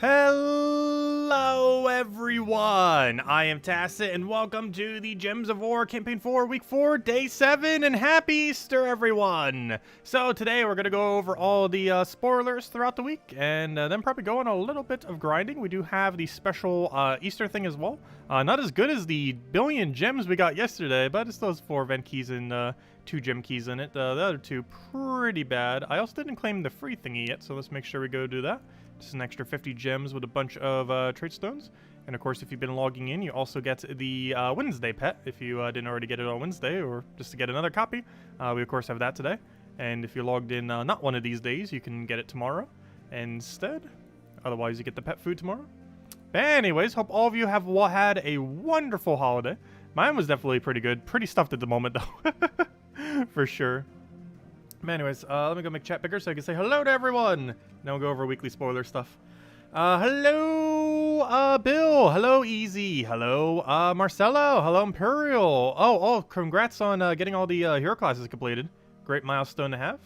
Hello everyone, I am Tacit and welcome to the Gems of War Campaign 4 Week 4 Day 7 and Happy Easter everyone! So today we're going to go over all the spoilers throughout the week and then probably go on a little bit of grinding. We do have the special Easter thing as well. Not as good as the billion gems we got yesterday, but it's those 4 event keys and 2 gem keys in it. The other 2 pretty bad. I also didn't claim the free thingy yet, so let's make sure we go do that. Just an extra 50 gems with a bunch of trait stones. And of course, if you've been logging in, you also get the Wednesday pet, if you didn't already get it on Wednesday, or just to get another copy. We of course have that today. And if you're logged in not one of these days, you can get it tomorrow instead. Otherwise, you get the pet food tomorrow. But anyways, hope all of you have had a wonderful holiday. Mine was definitely pretty good. Pretty stuffed at the moment, though. For sure. But anyways, let me go make chat bigger so I can say hello to everyone. Now we'll go over weekly spoiler stuff. Hello, Bill. Hello, Easy. Hello, Marcelo. Hello, Imperial. Oh, congrats on getting all the hero classes completed. Great milestone to have.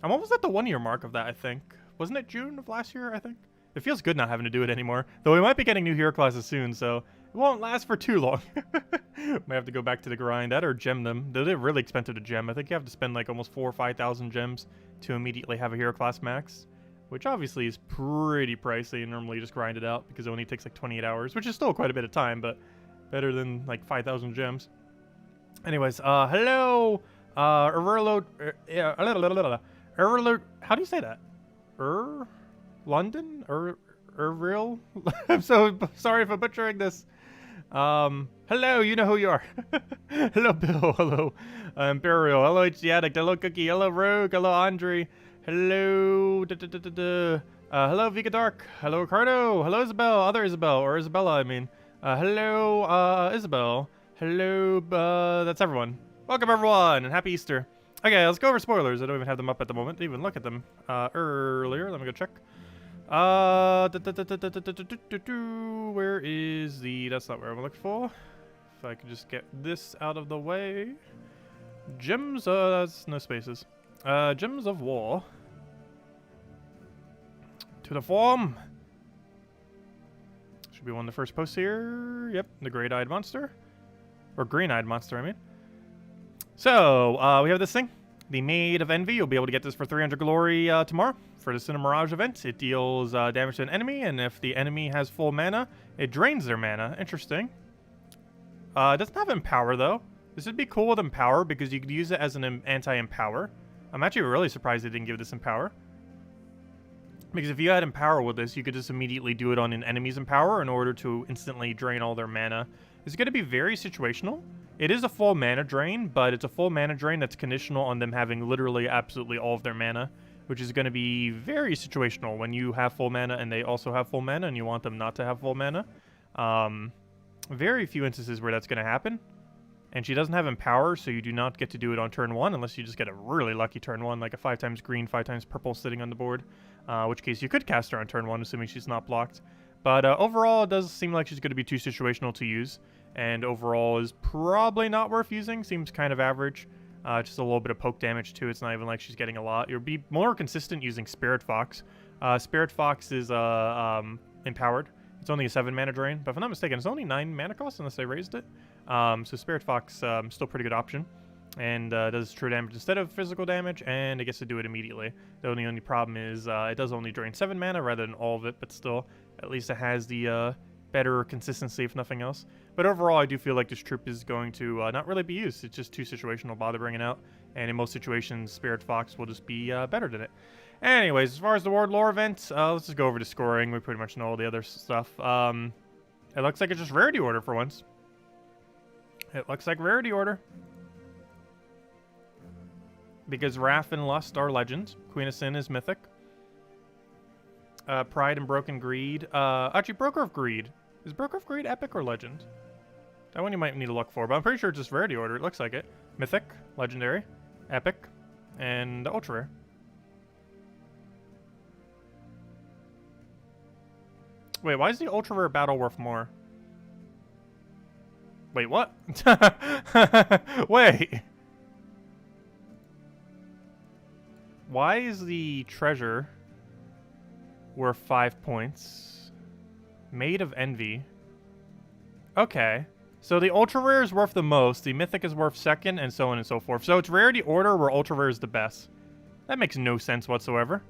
I'm almost at the 1-year mark of that, I think. Wasn't it June of last year, I think? It feels good not having to do it anymore. Though we might be getting new hero classes soon, so it won't last for too long. Might have to go back to the grind. That or gem them. They're really expensive to gem. I think you have to spend like almost 4,000 or 5,000 gems to immediately have a hero class max. Which obviously is pretty pricey and normally just grind it out because it only takes like 28 hours. Which is still quite a bit of time, but better than like 5,000 gems. Anyways, hello, Erverlo, Erverlo, how do you say that? London? Real? I'm so sorry for butchering this. Hello, you know who you are. Hello, Bill. Hello, Imperial. Hello, HG Addict. Hello, Cookie. Hello, Rogue. Hello, Andre. Hello, hello, Vika Dark. Hello, Ricardo. Hello, Isabel. Other Isabel, or Isabella, I mean. Hello, Isabel. Hello, that's everyone. Welcome, everyone, and happy Easter. Okay, let's go over spoilers. I don't even have them up at the moment. Didn't even look at them earlier. Let me go check. Where is the... That's not where I'm looking for. If I could just get this out of the way. Gems, that's no spaces. Gems of War. To the form. Should be one of the first posts here. Yep, the Great-Eyed Monster. Or Green-Eyed Monster, I mean. So, we have this thing. The Maid of Envy. You'll be able to get this for 300 glory tomorrow. For the Cinema Mirage event, it deals damage to an enemy, and if the enemy has full mana, it drains their mana. Interesting. It doesn't have Empower, though. This would be cool with Empower, because you could use it as an anti-Empower. I'm actually really surprised they didn't give this Empower. Because if you had Empower with this, you could just immediately do it on an enemy's Empower in order to instantly drain all their mana. It's going to be very situational. It is a full mana drain, but it's a full mana drain that's conditional on them having literally absolutely all of their mana, which is going to be very situational when you have full mana and they also have full mana and you want them not to have full mana. Very few instances where that's going to happen. And she doesn't have Empower, so you do not get to do it on turn 1 unless you just get a really lucky turn 1, like a 5x green, 5x purple sitting on the board. Which case you could cast her on turn 1, assuming she's not blocked. But overall, it does seem like she's going to be too situational to use. And overall is probably not worth using. Seems kind of average. Just a little bit of poke damage too. It's not even like she's getting a lot. You'll be more consistent using Spirit Fox. Spirit Fox is empowered. It's only a 7 mana drain, but if I'm not mistaken, it's only 9 mana cost unless they raised it. So Spirit Fox still a pretty good option, and does true damage instead of physical damage, and it gets to do it immediately. The only problem is it does only drain 7 mana rather than all of it, but still, at least it has the better consistency if nothing else. But overall, I do feel like this troop is going to not really be used. It's just too situational to bother bringing out, and in most situations, Spirit Fox will just be better than it. Anyways, as far as the Ward Lore event, let's just go over the scoring. We pretty much know all the other stuff. It looks like it's just rarity order for once. It looks like rarity order. Because Wrath and Lust are legends. Queen of Sin is mythic. Pride and Broken Greed. Actually, Broker of Greed. Is Broker of Greed epic or legend? That one you might need to look for, but I'm pretty sure it's just rarity order. It looks like it. Mythic, legendary, epic, and ultra rare. Wait, why is the ultra rare battle worth more? Wait, what? Wait. Why is the treasure worth 5 points? Maid of Envy. Okay. So the ultra rare is worth the most, the mythic is worth second, and so on and so forth. So it's rarity order where ultra rare is the best. That makes no sense whatsoever.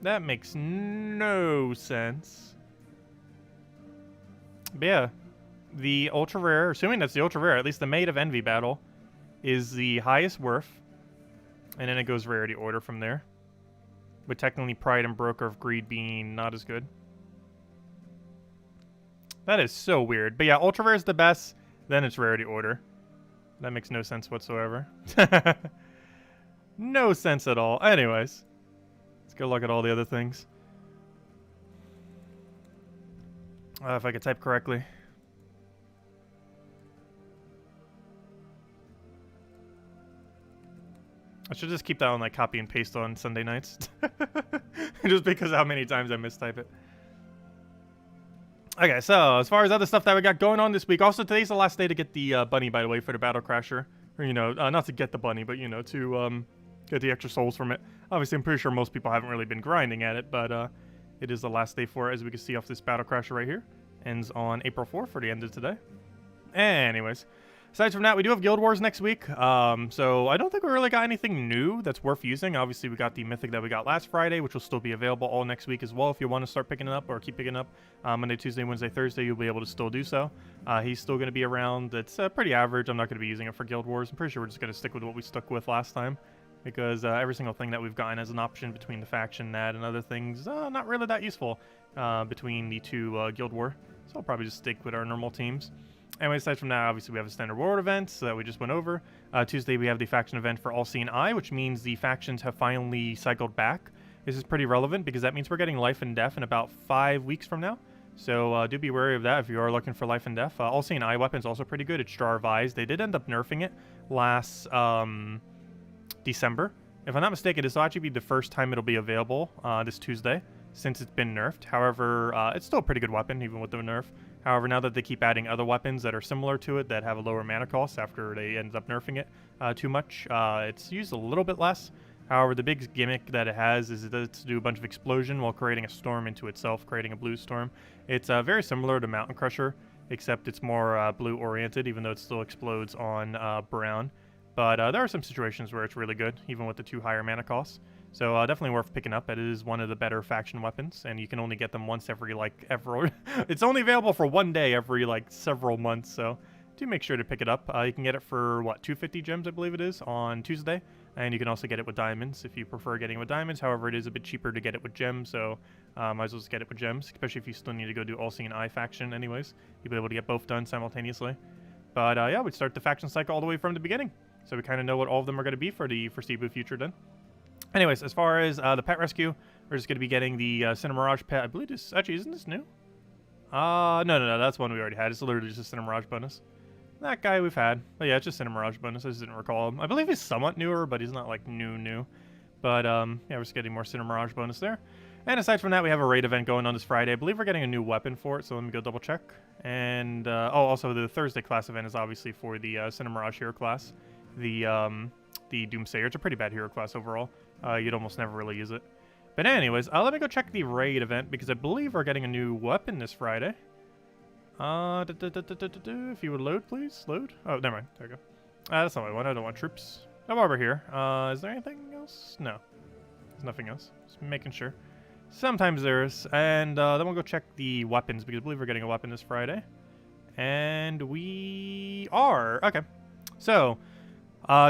That makes no sense. But yeah, the ultra rare, assuming that's the ultra rare, at least the Maid of Envy battle, is the highest worth. And then it goes rarity order from there. With technically Pride and Broker of Greed being not as good. That is so weird. But yeah, ultra rare is the best, then it's rarity order. That makes no sense whatsoever. No sense at all. Anyways, let's go look at all the other things. If I could type correctly. I should just keep that on like copy and paste on Sunday nights. Just because how many times I mistype it. Okay, so as far as other stuff that we got going on this week, also today's the last day to get the bunny, by the way, for the Battle Crasher. Or, you know, not to get the bunny, but, you know, to get the extra souls from it. Obviously, I'm pretty sure most people haven't really been grinding at it, but it is the last day for it, as we can see off this Battle Crasher right here. Ends on April 4th for the end of today. Anyways, aside from that, we do have Guild Wars next week. So I don't think we really got anything new that's worth using. Obviously, we got the Mythic that we got last Friday, which will still be available all next week as well. If you want to start picking it up or keep picking it up Monday, Tuesday, Wednesday, Thursday, you'll be able to still do so. He's still going to be around. It's pretty average. I'm not going to be using it for Guild Wars. I'm pretty sure we're just going to stick with what we stuck with last time. Because every single thing that we've gotten as an option between the faction, NAD, and other things, not really that useful between the two Guild War. So I'll probably just stick with our normal teams. Anyway, aside from that, obviously we have a standard world event that we just went over. Tuesday we have the faction event for All-Seeing Eye, which means the factions have finally cycled back. This is pretty relevant because that means we're getting Life and Death in about 5 weeks from now. So do be wary of that if you are looking for Life and Death. All-Seeing Eye weapon's also pretty good. It's Jar of Eyes. They did end up nerfing it last December. If I'm not mistaken, this will actually be the first time it'll be available this Tuesday since it's been nerfed. However, it's still a pretty good weapon even with the nerf. However, now that they keep adding other weapons that are similar to it that have a lower mana cost after they end up nerfing it too much, it's used a little bit less. However, the big gimmick that it has is it does do a bunch of explosion while creating a storm into itself, creating a blue storm. It's very similar to Mountain Crusher, except it's more blue oriented, even though it still explodes on brown. But there are some situations where it's really good, even with the 2 higher mana costs. So definitely worth picking up. It is one of the better faction weapons, and you can only get them once every, like, ever. It's only available for 1 day every, like, several months, so do make sure to pick it up. You can get it for, what, 250 gems, I believe it is, on Tuesday. And you can also get it with diamonds if you prefer getting it with diamonds. However, it is a bit cheaper to get it with gems, so might as well just get it with gems, especially if you still need to go do All-Seeing Eye faction anyways. You'll be able to get both done simultaneously. But yeah, we'd start the faction cycle all the way from the beginning. So we kind of know what all of them are going to be for the foreseeable future then. Anyways, as far as the pet rescue, we're just going to be getting the Cinemirage pet. I believe this, actually, isn't this new? No, that's one we already had. It's literally just a Cinemirage bonus. That guy we've had. But yeah, it's just Cinemirage bonus. I just didn't recall him. I believe he's somewhat newer, but he's not like new. But yeah, we're just getting more Cinemirage bonus there. And aside from that, we have a raid event going on this Friday. I believe we're getting a new weapon for it, so let me go double check. And, also the Thursday class event is obviously for the Cinemirage hero class. The Doomsayer. It's a pretty bad hero class overall. You'd almost never really use it. But anyways, let me go check the raid event, because I believe we're getting a new weapon this Friday. If you would load, please. Load. Oh, never mind. There we go. That's not what I want. I don't want troops. Oh, while we're here, is there anything else? No. There's nothing else. Just making sure. Sometimes there is. And then we'll go check the weapons, because I believe we're getting a weapon this Friday. And we are. Okay. So,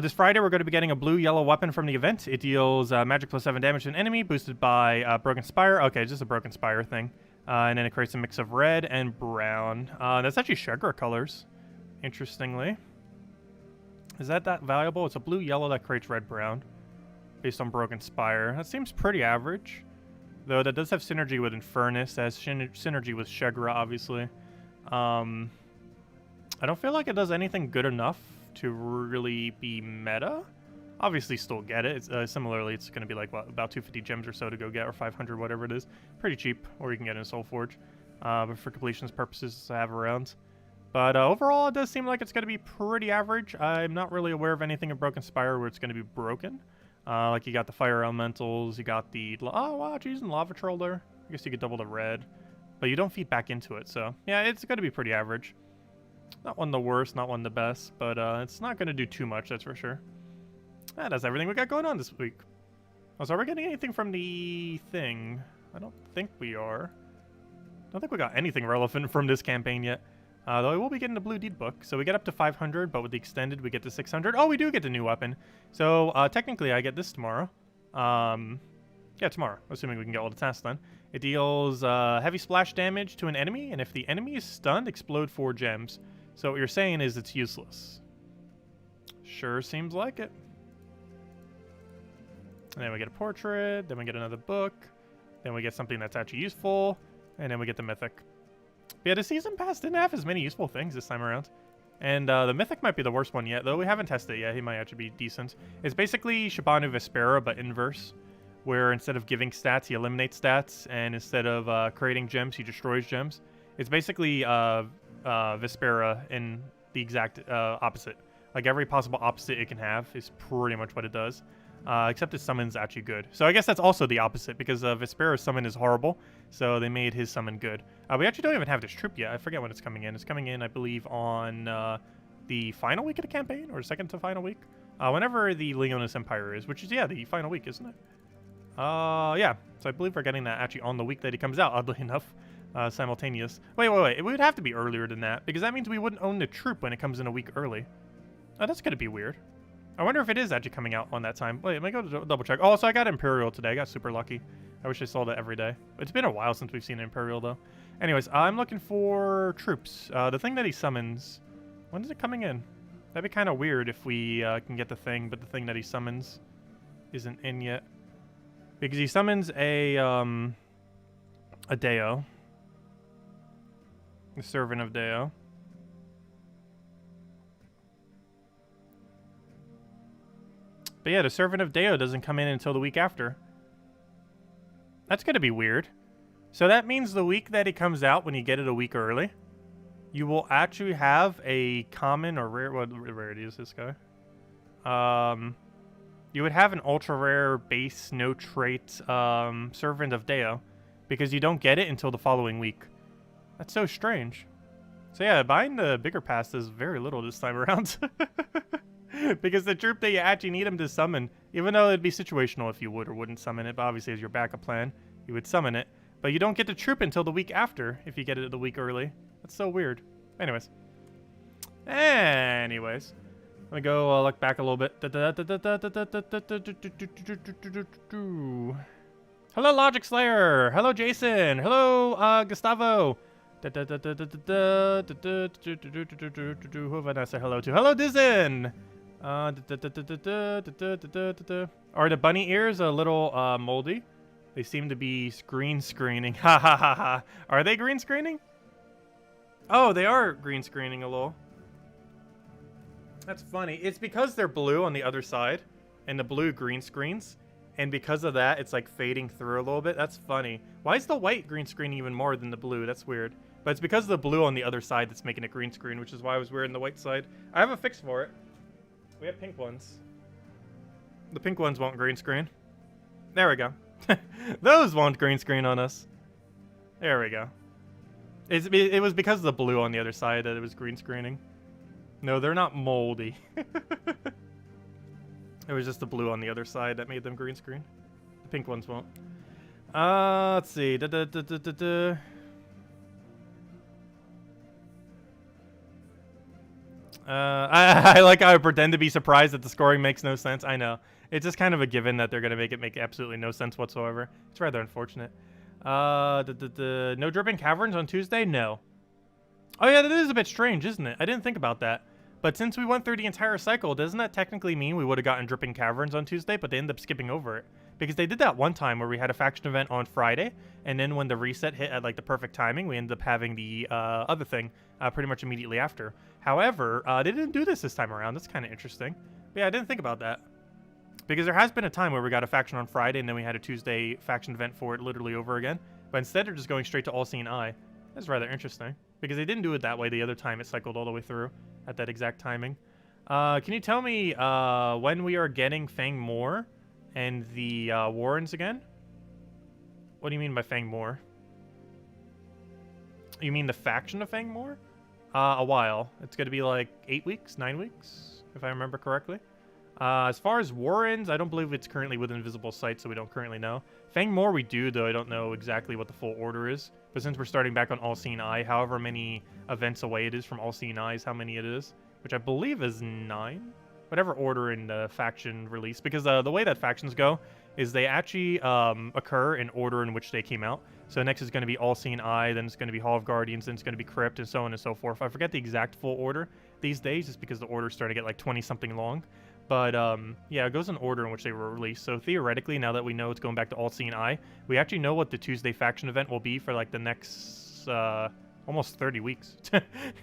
this Friday we're going to be getting a blue-yellow weapon from the event. It deals magic plus 7 damage to an enemy, boosted by Broken Spire. Okay, just a Broken Spire thing. And then it creates a mix of red and brown. That's actually Shegra colors, interestingly. Is that valuable? It's a blue-yellow that creates red-brown, based on Broken Spire. That seems pretty average. Though that does have synergy with Infernus, that has synergy with Shegra, obviously. I don't feel like it does anything good enough to really be meta. Obviously still get it. It's, similarly, it's going to be like, what, about 250 gems or so to go get, or 500, whatever it is. Pretty cheap, or you can get it in Soulforge. But for completionist purposes to have around. But overall, it does seem like it's going to be pretty average. I'm not really aware of anything in Broken Spire where it's going to be broken. Like you got the fire elementals, you got the wow, geez, and lava troll there. I guess you could double the red, but you don't feed back into it. So yeah, it's gonna be pretty average. Not one of the worst, not one of the best, but it's not gonna do too much, that's for sure. That's everything we got going on this week. Oh, so are we getting anything from the thing? I don't think we are. I don't think we got anything relevant from this campaign yet. Though we will be getting the blue deed book. So we get up to 500, but with the extended, we get to 600. Oh, we do get the new weapon. So technically, I get this tomorrow. Yeah, tomorrow, assuming we can get all the tasks done. It deals heavy splash damage to an enemy, and if the enemy is stunned, explode 4 gems. So what you're saying is it's useless. Sure seems like it. And then we get a portrait, then we get another book, then we get something that's actually useful, and then we get the mythic. But yeah, the season pass didn't have as many useful things this time around. And the mythic might be the worst one yet, though we haven't tested it yet. He might actually be decent. It's basically Shabanu Vespera, but inverse, where instead of giving stats, he eliminates stats, and instead of creating gems, he destroys gems. It's basically Vespera in the exact opposite. Like every possible opposite it can have is pretty much what it does. Except his summon's actually good. So I guess that's also the opposite, because Vespera's summon is horrible, so they made his summon good. We actually don't even have this troop yet. I forget when it's coming in. It's coming in, I believe, on the final week of the campaign, or second to final week. Whenever the Leonis Empire is, which is, yeah, the final week, isn't it? Yeah. So I believe we're getting that actually on the week that he comes out, oddly enough. Simultaneous. Wait. It would have to be earlier than that, because that means we wouldn't own the troop when it comes in a week early. Oh, that's going to be weird. I wonder if it is actually coming out on that time. Wait, let me go to double check. Oh, so I got Imperial today. I got super lucky. I wish I saw that every day. It's been a while since we've seen Imperial, though. Anyways, I'm looking for troops. The thing that he summons, when is it coming in? That'd be kind of weird if we can get the thing, but the thing that he summons isn't in yet. Because he summons a Deo. The Servant of Deo. But yeah, the Servant of Deo doesn't come in until the week after. That's going to be weird. So that means the week that it comes out, when you get it a week early, you will actually have a common or rare... What rarity is this guy? You would have an ultra rare base, no trait Servant of Deo, because you don't get it until the following week. That's so strange. So yeah, buying the bigger pass does very little this time around. Because the troop that you actually need him to summon, even though it'd be situational if you would or wouldn't summon it, but obviously as your backup plan, you would summon it. But you don't get the troop until the week after if you get it the week early. That's so weird. Anyways. Let me go look back a little bit. Hello, Logic Slayer. Hello, Jason. Hello, Gustavo. Who have I not said hello to? Hello, Dizen. Are the bunny ears a little moldy? They seem to be green screening. Ha ha ha ha. Are they green screening? Oh, they are green screening a little. That's funny. It's because they're blue on the other side, and the blue green screens, and because of that, it's like fading through a little bit. That's funny. Why is the white green screening even more than the blue? That's weird. But it's because of the blue on the other side that's making it green screen, which is why I was wearing the white side. I have a fix for it. We have pink ones. The pink ones won't green screen. There we go. Those won't green screen on us. There we go. It was because of the blue on the other side that it was green screening. No, they're not moldy. It was just the blue on the other side that made them green screen. The pink ones won't. Let's see. I like how I pretend to be surprised that the scoring makes no sense. I know. It's just kind of a given that they're going to make absolutely no sense whatsoever. It's rather unfortunate. No dripping caverns on Tuesday? No. Oh yeah, that is a bit strange, isn't it? I didn't think about that. But since we went through the entire cycle, doesn't that technically mean we would have gotten dripping caverns on Tuesday, but they ended up skipping over it? Because they did that one time where we had a faction event on Friday, and then when the reset hit at like the perfect timing, we ended up having the other thing pretty much immediately after. However, they didn't do this time around. That's kind of interesting. But yeah, I didn't think about that. Because there has been a time where we got a faction on Friday, and then we had a Tuesday faction event for it literally over again. But instead, they're just going straight to All-Seeing Eye. That's rather interesting. Because they didn't do it that way the other time. It cycled all the way through at that exact timing. Can you tell me when we are getting Fang more? And the Warrens again? What do you mean by Fangmoor? You mean the faction of Fangmoor? A while. It's going to be like 8 weeks, 9 weeks, if I remember correctly. As far as Warrens, I don't believe it's currently within visible sight, so we don't currently know. Fangmoor we do, though I don't know exactly what the full order is. But since we're starting back on All Seeing Eye, however many events away it is from All Seeing Eye is how many it is, which I believe is 9. Whatever order in the faction release, because the way that factions go is they actually occur in order in which they came out. So next is going to be All Seeing Eye, then it's going to be Hall of Guardians, then it's going to be Crypt, and so on and so forth. I forget the exact full order these days, just because the order's starting to get like 20-something long. But yeah, it goes in order in which they were released. So theoretically, now that we know it's going back to All Seeing Eye, we actually know what the Tuesday faction event will be for like the next almost 30 weeks,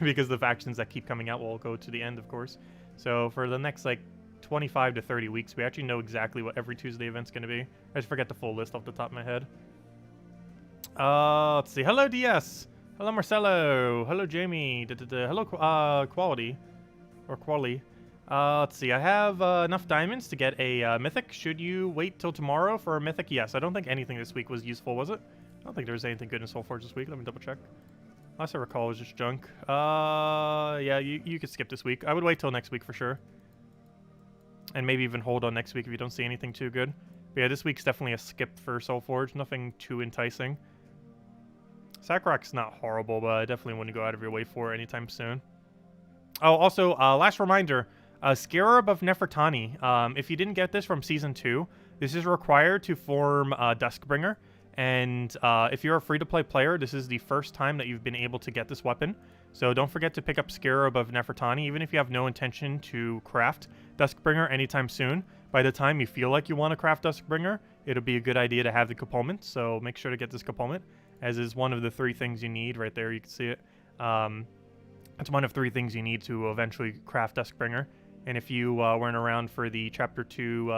because the factions that keep coming out will go to the end, of course. So for the next like 25 to 30 weeks, we actually know exactly what every Tuesday event's going to be. I just forget the full list off the top of my head. Let's see. Hello, DS. Hello, Marcelo. Hello, Jamie. Hello, Quality. Or Quali. Let's see. I have enough diamonds to get a mythic. Should you wait till tomorrow for a mythic? Yes. I don't think anything this week was useful, was it? I don't think there was anything good in Soulforge this week. Let me double check. Last I recall was just junk. Yeah, you could skip this week. I would wait till next week for sure. And maybe even hold on next week if you don't see anything too good. But yeah, this week's definitely a skip for Soulforge. Nothing too enticing. Sakrak's not horrible, but I definitely wouldn't go out of your way for it anytime soon. Oh, also, last reminder. Scarab of Nefertani. If you didn't get this from Season 2, this is required to form Duskbringer. And if you're a free-to-play player, this is the first time that you've been able to get this weapon. So don't forget to pick up Scarab of Nefertani, even if you have no intention to craft Duskbringer anytime soon. By the time you feel like you want to craft Duskbringer, it'll be a good idea to have the component. So make sure to get this component, as is one of the 3 things you need right there. You can see it. It's one of 3 things you need to eventually craft Duskbringer. And if you weren't around for the Chapter 2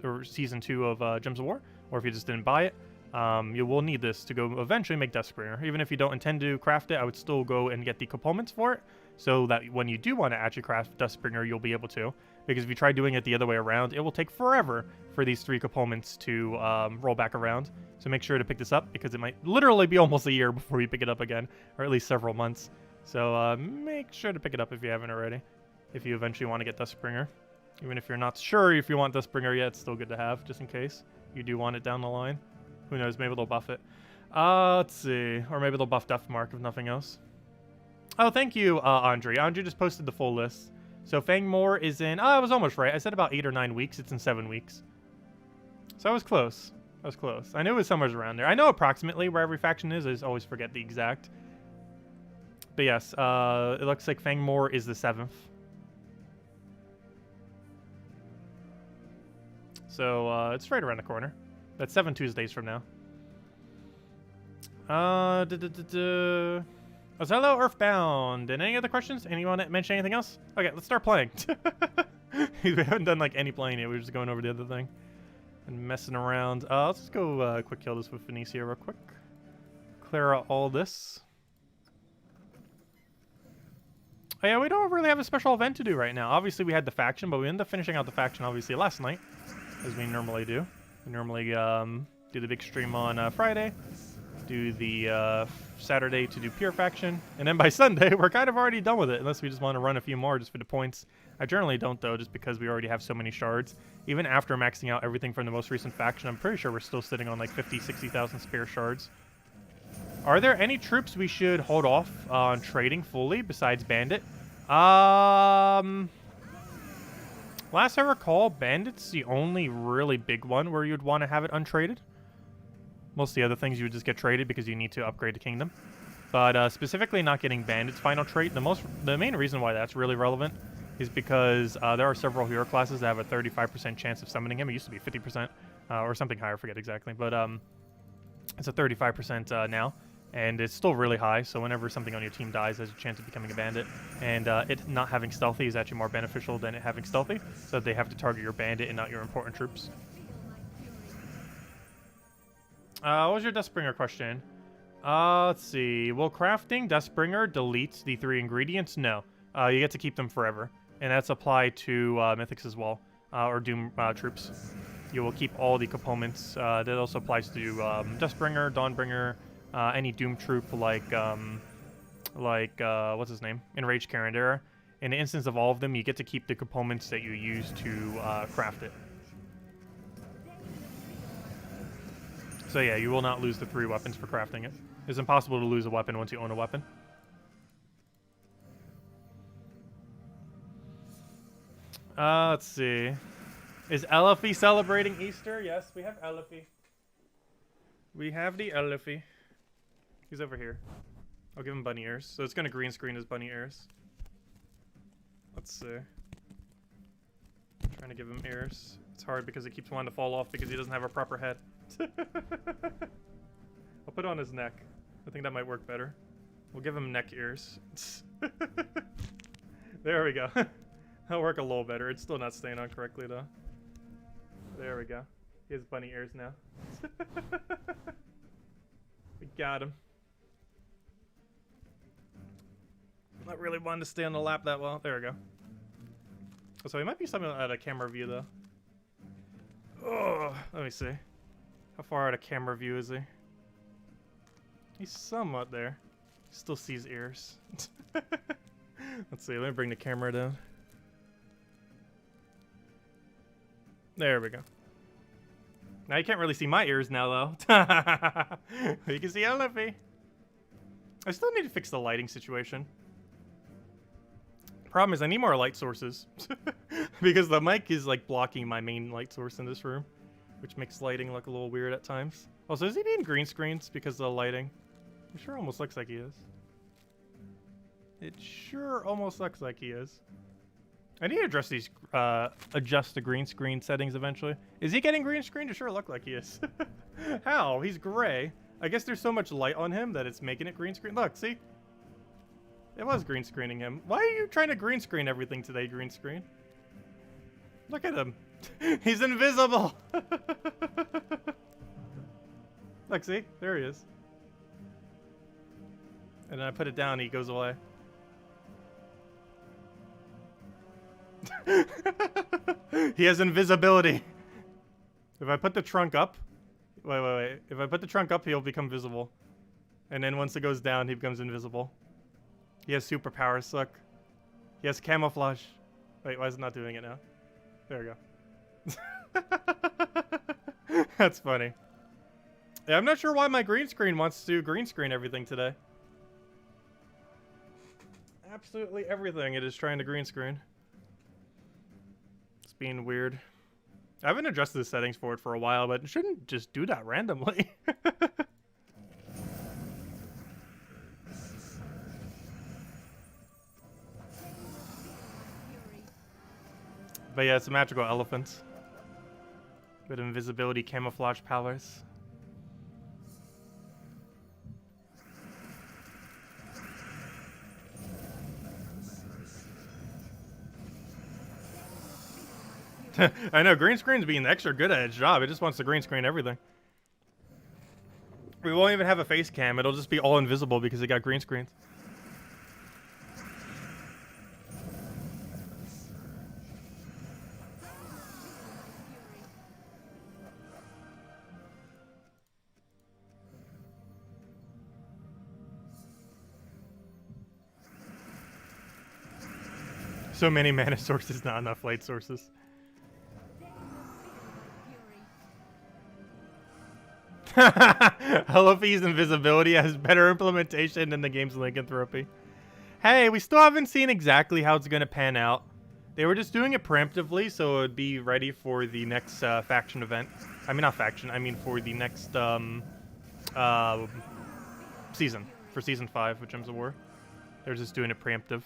or Season 2 of Gems of War, or if you just didn't buy it, you will need this to go eventually make Duskbringer. Even if you don't intend to craft it, I would still go and get the components for it, so that when you do want to actually craft Duskbringer, you'll be able to. Because if you try doing it the other way around, it will take forever for these 3 components to roll back around. So make sure to pick this up, because it might literally be almost a year before you pick it up again, or at least several months. So make sure to pick it up if you haven't already, if you eventually want to get Duskbringer. Even if you're not sure if you want Duskbringer yet, it's still good to have, just in case you do want it down the line. Who knows, maybe they'll buff it. Let's see. Or maybe they'll buff Deathmark, if nothing else. Oh, thank you, Andre. Andre just posted the full list. So Fangmoor is in... I was almost right. I said about 8 or 9 weeks. It's in 7 weeks. So I was close. I was close. I knew it was somewhere around there. I know approximately where every faction is. I just always forget the exact. But yes, it looks like Fangmoor is the 7th. So it's right around the corner. That's 7 Tuesdays from now. Hello, Earthbound. And any other questions? Anyone mention anything else? Okay, let's start playing. We haven't done like any playing yet. We're just going over the other thing and messing around. Let's just go quick kill this with Phoenicia real quick. Clear out all this. Oh yeah, we don't really have a special event to do right now. Obviously, we had the faction, but we ended up finishing out the faction obviously last night, as we normally do. We normally do the big stream on Friday, do the Saturday to do pure faction, and then by Sunday we're kind of already done with it, unless we just want to run a few more just for the points. I generally don't though, just because we already have so many shards. Even after maxing out everything from the most recent faction, I'm pretty sure we're still sitting on like 50,000-60,000 spare shards. Are there any troops we should hold off on trading fully besides Bandit? Last I recall, Bandit's the only really big one where you'd want to have it untraded. Most of the other things you would just get traded because you need to upgrade the kingdom. But specifically not getting Bandit's final trait, the main reason why that's really relevant is because there are several hero classes that have a 35% chance of summoning him. It used to be 50% or something higher, I forget exactly. But it's a 35% now. And it's still really high, so whenever something on your team dies, there's a chance of becoming a bandit. And it not having stealthy is actually more beneficial than it having stealthy, so they have to target your bandit and not your important troops. What was your Duskbringer question? Let's see. Will crafting Duskbringer delete the 3 ingredients? No. You get to keep them forever. And that's applied to Mythics as well, or Doom troops. you will keep all the components. That also applies to Dustbringer, Dawnbringer, any Doom Troop like what's his name? Enraged Carandera. In the instance of all of them, you get to keep the components that you use to craft it. So yeah, you will not lose the 3 weapons for crafting it. It's impossible to lose a weapon once you own a weapon. Let's see. Is Elify celebrating Easter? Yes, we have Elify. We have the Elify. He's over here. I'll give him bunny ears. So it's going to green screen his bunny ears. Let's see. Trying to give him ears. It's hard because it keeps wanting to fall off because he doesn't have a proper head. I'll put it on his neck. I think that might work better. We'll give him neck ears. There we go. That'll work a little better. It's still not staying on correctly though. There we go. He has bunny ears now. We got him. Not really wanting to stay on the lap that well. There we go. So he might be something out of camera view though. Oh, let me see. How far out of camera view is he? He's somewhat there. Still sees ears. Let's see. Let me bring the camera down. There we go. Now you can't really see my ears now though. You can see Elify. I still need to fix the lighting situation. Problem is I need more light sources. Because the mic is like blocking my main light source in this room, which makes lighting look a little weird at times. Also, is he being green screens because of the lighting? It sure almost looks like he is. It sure almost looks like he is. I need to address these, adjust the green screen settings eventually. Is he getting green screened? It sure look like he is. How? He's gray. I guess there's so much light on him that it's making it green screen. Look, see? It was green screening him. Why are you trying to green screen everything today, green screen? Look at him. He's invisible. Look, see? There he is. And then I put it down, he goes away. He has invisibility. If I put the trunk up... Wait. If I put the trunk up, he'll become visible. And then once it goes down, he becomes invisible. He has superpowers, look. He has camouflage. Wait, why is it not doing it now? There we go. That's funny. Yeah, I'm not sure why my green screen wants to green screen everything today. Absolutely everything it is trying to green screen. It's being weird. I haven't adjusted the settings for it for a while, but it shouldn't just do that randomly. But yeah, it's a magical elephant. With invisibility camouflage powers. I know, green screen's being extra good at its job. It just wants to green screen everything. We won't even have a face cam. It'll just be all invisible because it got green screens. So many mana sources, not enough light sources. Elify's invisibility has better implementation than the game's lycanthropy. Hey, we still haven't seen exactly how it's going to pan out. They were just doing it preemptively, so it would be ready for the next faction event. I mean, not faction, I mean for the next season. For Season 5 of Gems of War. They're just doing it preemptive.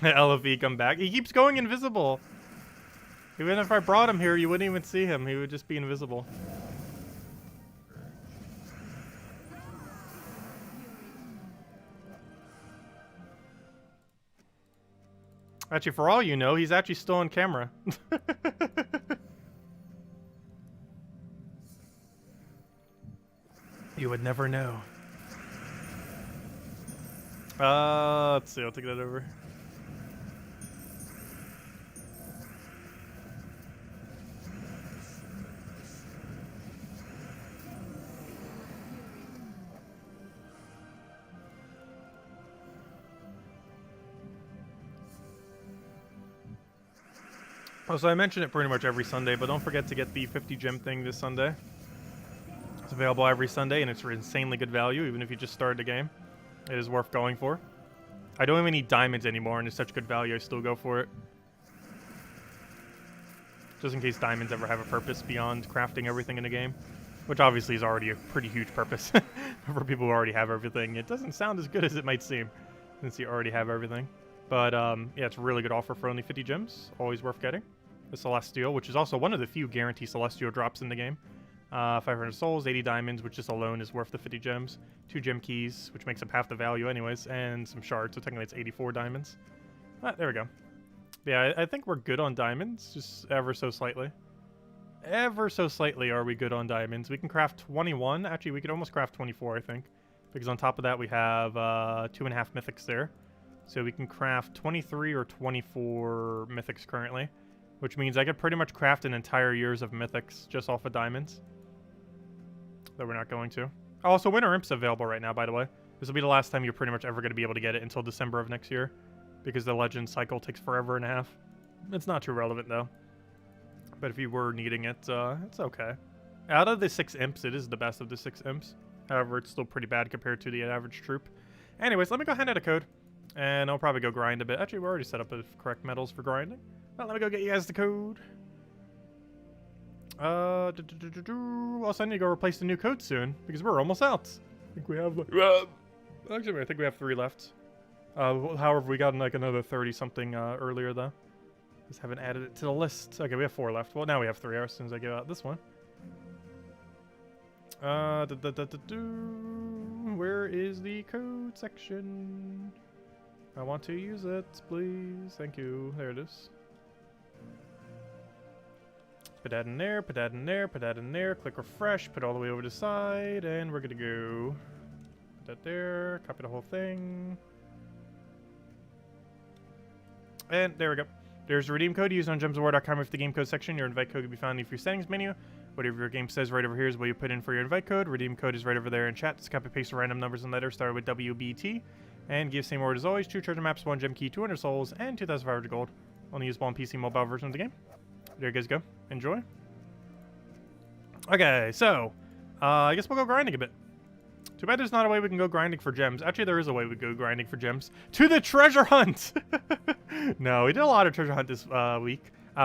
Elify come back. He keeps going invisible. Even if I brought him here, you wouldn't even see him. He would just be invisible. Actually, for all you know, he's actually still on camera. You would never know. Let's see. I'll take that over. Also, I mention it pretty much every Sunday, but don't forget to get the 50 gem thing this Sunday. It's available every Sunday, and it's for insanely good value, even if you just started the game. It is worth going for. I don't even need diamonds anymore, and it's such good value, I still go for it. Just in case diamonds ever have a purpose beyond crafting everything in the game. Which obviously is already a pretty huge purpose. For people who already have everything. It doesn't sound as good as it might seem, since you already have everything. But, yeah, it's a really good offer for only 50 gems. Always worth getting. The Celestial, which is also one of the few guaranteed Celestial drops in the game. 500 souls, 80 diamonds, which just alone is worth the 50 gems. 2 gem keys, which makes up half the value anyways, and some shards, so technically it's 84 diamonds. Ah, there we go. Yeah, I think we're good on diamonds, just ever so slightly. Ever so slightly are we good on diamonds. We can craft 21. Actually, we could almost craft 24, I think. Because on top of that, we have 2.5 mythics there. So we can craft 23 or 24 mythics currently. Which means I could pretty much craft an entire year's of mythics just off of diamonds. Though we're not going to. Oh, also, Winter Imp's available right now, by the way. This will be the last time you're pretty much ever going to be able to get it until December of next year. Because the legend cycle takes forever and a half. It's not too relevant, though. But if you were needing it, it's okay. Out of the 6 imps, it is the best of the 6 imps. However, it's still pretty bad compared to the average troop. Anyways, let me go hand out a code. And I'll probably go grind a bit. Actually, we already set up the correct metals for grinding. Well, let me go get you guys the code. Also, I need to go replace the new code soon. Because we're almost out. I think we have, like... Actually, I think we have 3 left. However, we got like another 30-something earlier, though. Just haven't added it to the list. Okay, we have 4 left. Well, now we have 3 as soon as I give out this one. Where is the code section? I want to use it, please. Thank you. There it is. Put that in there, put that in there, put that in there. Click refresh, put it all the way over to the side, and we're good to go. Put that there, copy the whole thing. And there we go. There's a redeem code used on gemsawar.com with the game code section. Your invite code can be found in your settings menu. Whatever your game says right over here is what you put in for your invite code. Redeem code is right over there in chat. Just copy paste random numbers and letters started with WBT. And give same word as always. 2 treasure maps, 1 gem key, 200 souls, and 2,500 gold. Only usable on PC mobile version of the game. There you guys go. Enjoy. Okay, so I guess we'll go grinding a bit. Too bad there's not a way we can go grinding for gems. Actually, there is a way we go grinding for gems. To the treasure hunt! No, we did a lot of treasure hunt this week.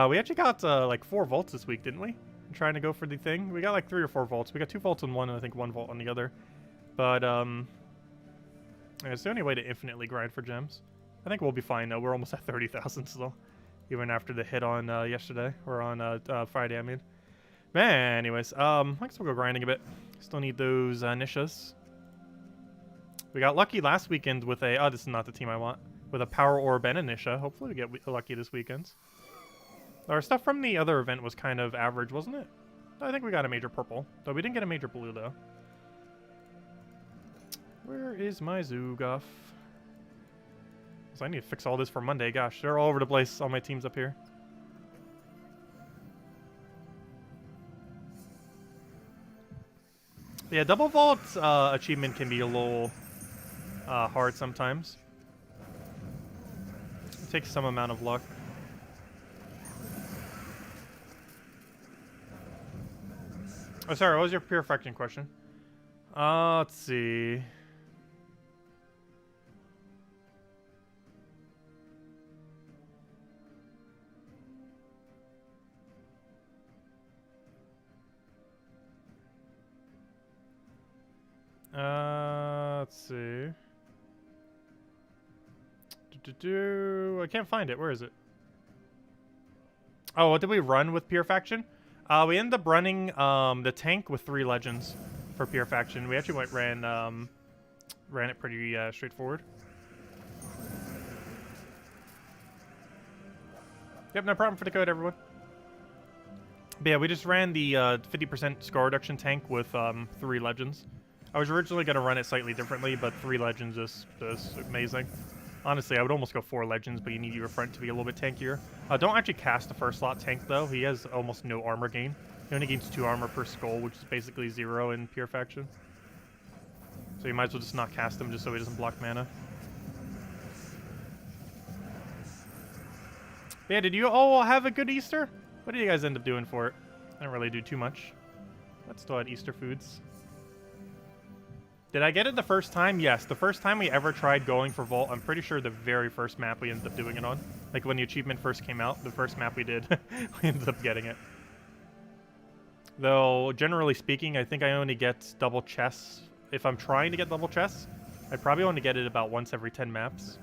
We actually got like 4 vaults this week, didn't we? I'm trying to go for the thing. We got like 3 or 4 vaults. We got 2 vaults on one and I think 1 vault on the other. But it's the only way to infinitely grind for gems. I think we'll be fine though. We're almost at 30,000 still. Even after the hit on yesterday. Or on Friday, I mean. Man, anyways. I guess we'll go grinding a bit. Still need those nishas. We got lucky last weekend with a... Oh, this is not the team I want. With a Power Orb and a Nisha. Hopefully we get lucky this weekend. Our stuff from the other event was kind of average, wasn't it? I think we got a major purple. Though we didn't get a major blue, though. Where is my Zooguff? So I need to fix all this for Monday. Gosh, they're all over the place. All my teams up here. Yeah, double vault achievement can be a little hard sometimes. It takes some amount of luck. Oh, sorry, what was your purification question? Let's see. Let's see. I can't find it. Where is it? Oh, what did we run with Purifaction? We ended up running the tank with 3 legends for Purifaction. We actually ran it pretty straightforward. Yep, no problem for the code, everyone. But yeah, we just ran the 50% score reduction tank with 3 legends. I was originally going to run it slightly differently, but 3 legends is amazing. Honestly, I would almost go 4 legends, but you need your front to be a little bit tankier. Don't actually cast the first slot tank, though. He has almost no armor gain. He only gains 2 armor per skull, which is basically 0 in Purifaction. So you might as well just not cast him just so he doesn't block mana. Yeah, did you all have a good Easter? What did you guys end up doing for it? I didn't really do too much. But still had Easter foods. Did I get it the first time? Yes, the first time we ever tried going for Vault, I'm pretty sure the very first map we ended up doing it on. Like when the achievement first came out, the first map we did, we ended up getting it. Though, generally speaking, I think I only get double chests. If I'm trying to get double chests, I probably only get it about once every 10 maps.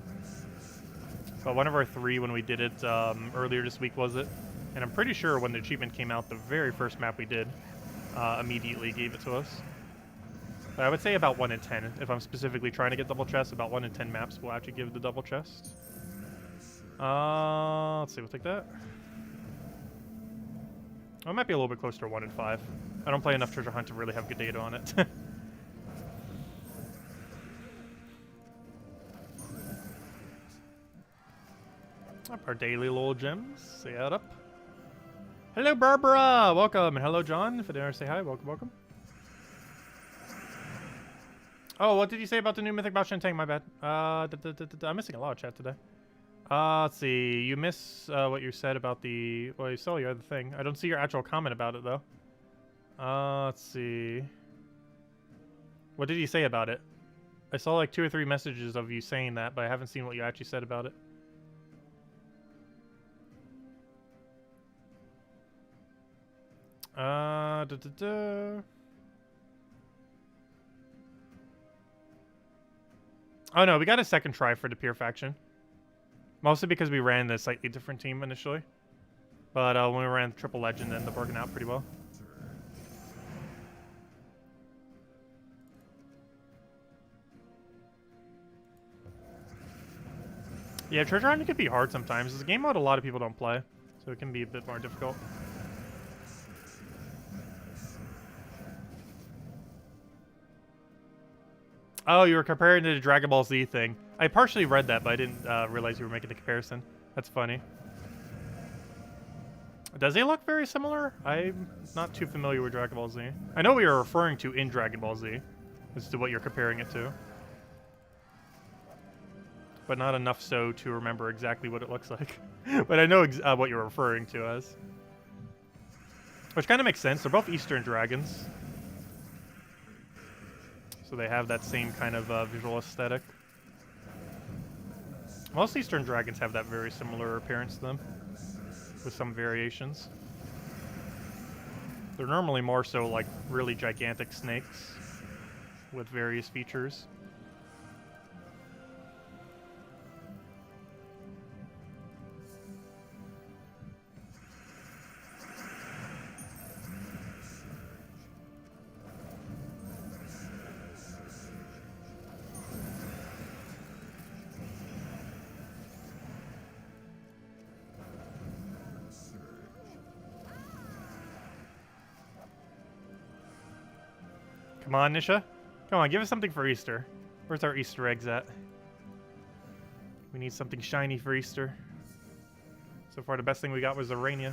But one of our 3 when we did it earlier this week was it. And I'm pretty sure when the achievement came out, the very first map we did immediately gave it to us. But I would say about 1 in 10. If I'm specifically trying to get double chests, about 1 in 10 maps will actually give the double chest. Let's see, we'll take that. Oh, it might be a little bit closer to 1 in 5. I don't play enough treasure hunt to really have good data on it. Up our daily little gems. Say that up. Hello, Barbara! Welcome. And hello, John. If I didn't say hi, welcome, welcome. Oh, what did you say about the new Mythic Bao Shen Tank? My bad. I'm missing a lot of chat today. Let's see. You miss what you said about the... Well, you saw your other thing. I don't see your actual comment about it, though. Let's see. What did you say about it? I saw like 2 or 3 messages of you saying that, but I haven't seen what you actually said about it. Oh no, we got a second try for the Pure faction. Mostly because we ran the slightly different team initially. But when we ran Triple Legend, it ended up working out pretty well. Yeah, treasure hunting can be hard sometimes. It's a game mode a lot of people don't play, so it can be a bit more difficult. Oh, you were comparing to the Dragon Ball Z thing. I partially read that, but I didn't realize you were making the comparison. That's funny. Does he look very similar? I'm not too familiar with Dragon Ball Z. I know what you're referring to in Dragon Ball Z, as to what you're comparing it to. But not enough so to remember exactly what it looks like. But I know what you're referring to as. Which kind of makes sense. They're both Eastern dragons. So they have that same kind of visual aesthetic. Most Eastern dragons have that very similar appearance to them, with some variations. They're normally more so like really gigantic snakes with various features. Come on, Nisha. Come on, give us something for Easter. Where's our Easter eggs at? We need something shiny for Easter. So far, the best thing we got was Arania.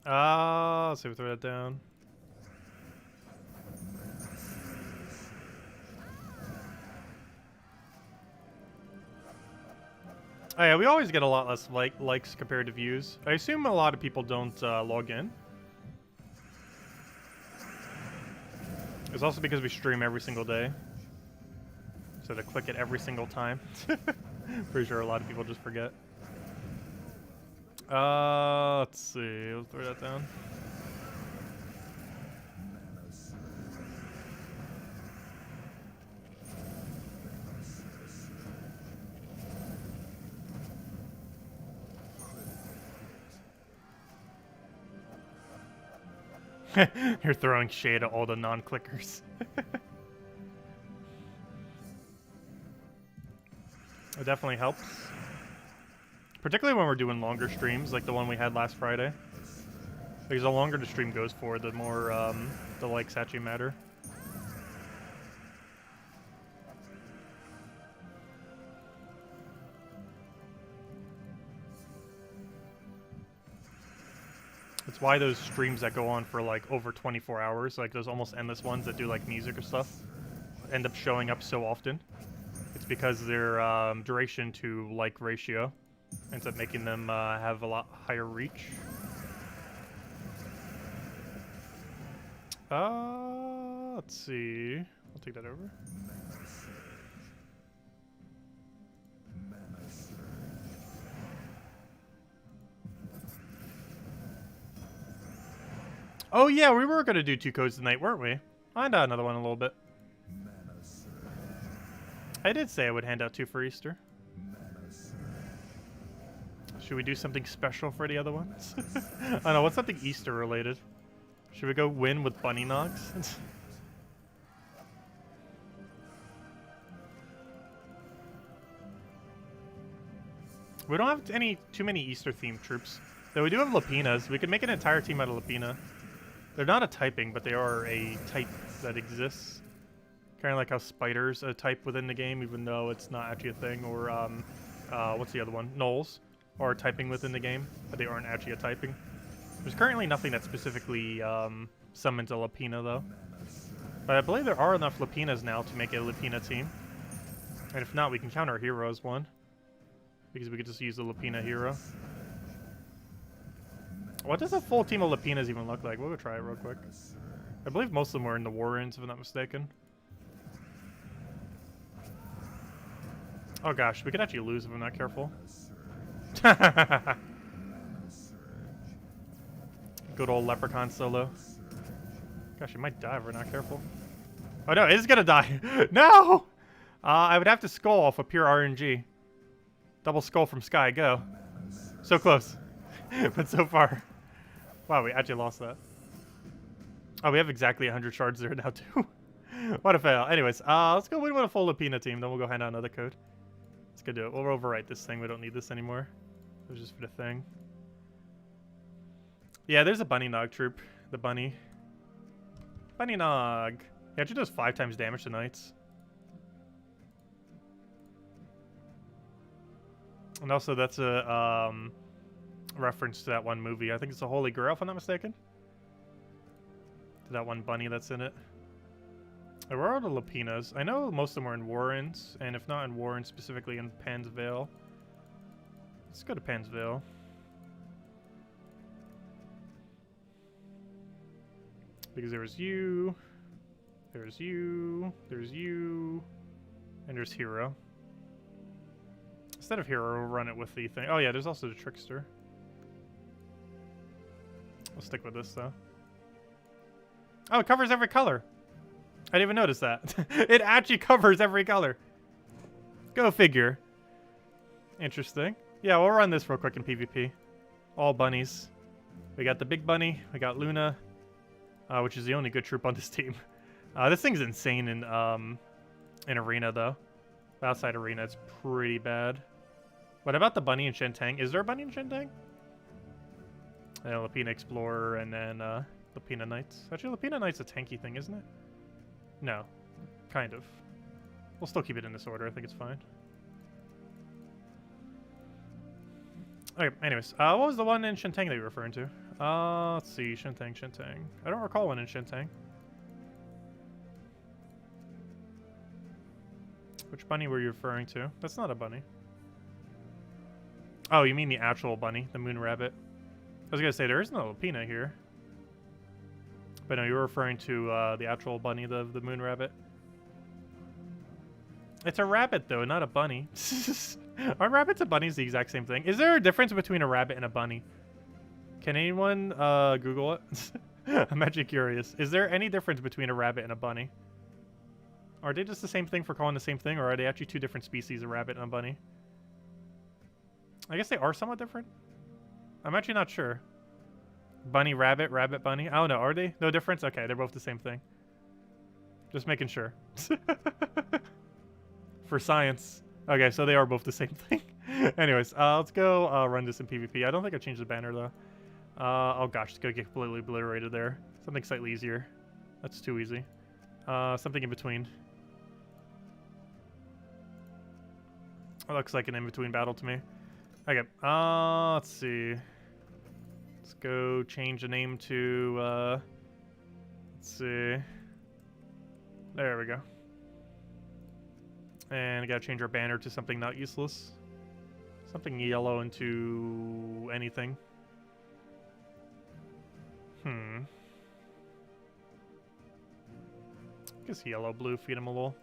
Let's see if we throw that down. Oh yeah, we always get a lot less likes compared to views. I assume a lot of people don't log in. It's also because we stream every single day. So to click it every single time. Pretty sure a lot of people just forget. Let's see. Let's throw that down. You're throwing shade at all the non-clickers. It definitely helps. Particularly when we're doing longer streams, like the one we had last Friday. Because the longer the stream goes for, the more the likes actually matter. It's why those streams that go on for like over 24 hours, like those almost endless ones that do like music or stuff, end up showing up so often. It's because their duration to like ratio ends up making them have a lot higher reach. Let's see. I'll take that over. Oh yeah, we were gonna do 2 codes tonight, weren't we? I'll hand out another one in a little bit. I did say I would hand out 2 for Easter. Should we do something special for the other ones? I don't know, what's something Easter related? Should we go win with bunny knocks? We don't have too many Easter themed troops. Though we do have Lapinas. We could make an entire team out of Lapina. They're not a typing, but they are a type that exists. Kind of like how spiders a type within the game, even though it's not actually a thing. Or what's the other one? Gnolls are typing within the game, but they aren't actually a typing. There's currently nothing that specifically summons a Lapina, though. But I believe there are enough Lapinas now to make a Lapina team. And if not, we can count our hero as one. Because we could just use the Lapina hero. What does a full team of Lapinas even look like? We'll go try it real quick. I believe most of them were in the Warrens, if I'm not mistaken. Oh gosh, we could actually lose if I'm not careful. Good old Leprechaun solo. Gosh, he might die if we're not careful. Oh no, it is gonna die. No! I would have to skull off a pure RNG. Double skull from Sky, go. So close. But so far. Wow, we actually lost that. Oh, we have exactly 100 shards there now, too. What a fail. Anyways, let's go win with a full Lapina team, then we'll go hand out another code. Let's go do it. We'll overwrite this thing. We don't need this anymore. It was just for the thing. Yeah, there's a Bunny Nog troop. The bunny. Bunny Nog. He actually does 5 times damage to knights. And also, that's a reference to that one movie. I think it's the Holy Grail, if I'm not mistaken. To that one bunny that's in it. Where are the Lapinas? I know most of them are in Warrens, and if not in Warrens, specifically in Pan's Vale. Let's go to Pan's Vale. Because there's you, there's you, there's you, and there's Hero. Instead of Hero, we'll run it with the thing. Oh yeah, there's also the Trickster. We'll stick with this, though. Oh, it covers every color. I didn't even notice that. It actually covers every color. Go figure. Interesting. Yeah, we'll run this real quick in PvP. All bunnies. We got the big bunny. We got Luna, which is the only good troop on this team. This thing's insane in Arena, though. Outside Arena, it's pretty bad. What about the bunny in Shentang? Is there a bunny in Shentang? And Lapina Explorer, and then Lapina Knights. Actually, Lapina Knights a tanky thing, isn't it? No. Kind of. We'll still keep it in this order. I think it's fine. Okay, anyways. What was the one in Shentang that you were referring to? Let's see. Shentang. I don't recall one in Shentang. Which bunny were you referring to? That's not a bunny. Oh, you mean the actual bunny, the moon rabbit. I was going to say, there is no Lapina here. But no, you were referring to the actual bunny, the moon rabbit. It's a rabbit, though, not a bunny. Aren't rabbits and bunnies the exact same thing? Is there a difference between a rabbit and a bunny? Can anyone Google it? I'm actually curious. Is there any difference between a rabbit and a bunny? Are they just the same thing for calling the same thing, or are they actually 2 different species, a rabbit and a bunny? I guess they are somewhat different. I'm actually not sure. Bunny, rabbit, rabbit, bunny. I don't know. Are they? No difference? Okay, they're both the same thing. Just making sure. For science. Okay, so they are both the same thing. Anyways, let's go run this in PvP. I don't think I changed the banner, though. Oh gosh, it's going to get completely obliterated there. Something slightly easier. That's too easy. Something in between. It looks like an in-between battle to me. Okay, let's see. Let's go change the name to, let's see. There we go. And I gotta change our banner to something not useless. Something yellow into anything. I guess yellow, blue, feed him a little.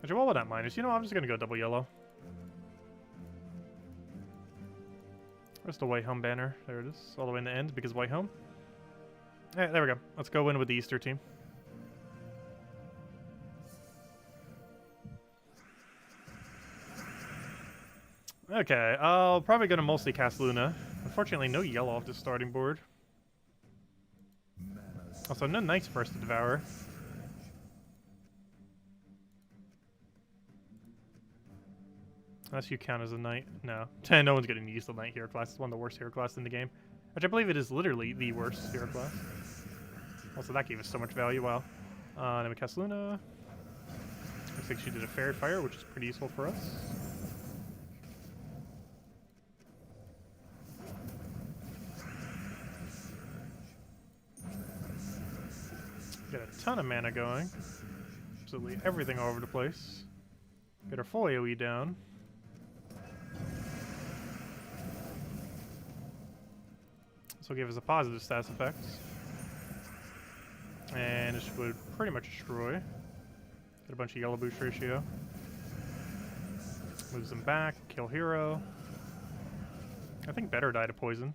Actually, what would that minus? You know, I'm just gonna go double yellow. Where's the white home banner? There it is, all the way in the end because white home. Alright, there we go. Let's go win with the Easter team. Okay, I'll probably gonna mostly cast Luna. Unfortunately, no yellow off the starting board. Also, no knights for us to devour. Unless you count as a knight. No. No one's going to use the knight hero class. It's one of the worst hero classes in the game. Which I believe it is literally the worst hero class. Also, that gave us so much value. Wow. Then we cast Luna. Looks like she did a Fairy Fire, which is pretty useful for us. Got a ton of mana going. Absolutely everything all over the place. Get our full AoE down. This will give us a positive stats effect. And this would pretty much destroy. Get a bunch of yellow boost ratio. Moves them back, kill hero. I think better die to poison.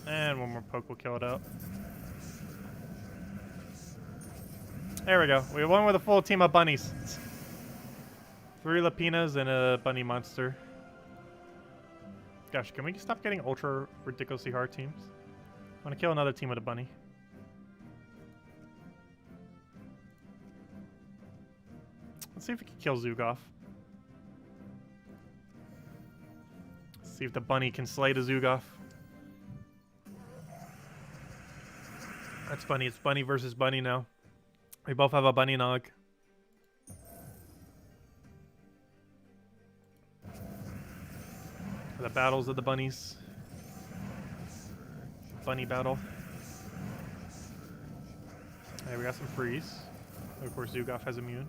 And one more poke will kill it out. There we go. We won with a full team of bunnies. 3 Lapinas and a bunny monster. Gosh, can we stop getting ultra ridiculously hard teams? I want to kill another team with a bunny. Let's see if we can kill Zugoff. Let's see if the bunny can slay the Zugoff. That's funny. It's bunny versus bunny now. We both have a bunny nog. The battles of the bunnies. Bunny battle. Hey, we got some freeze. Of course, Zugoff has immune.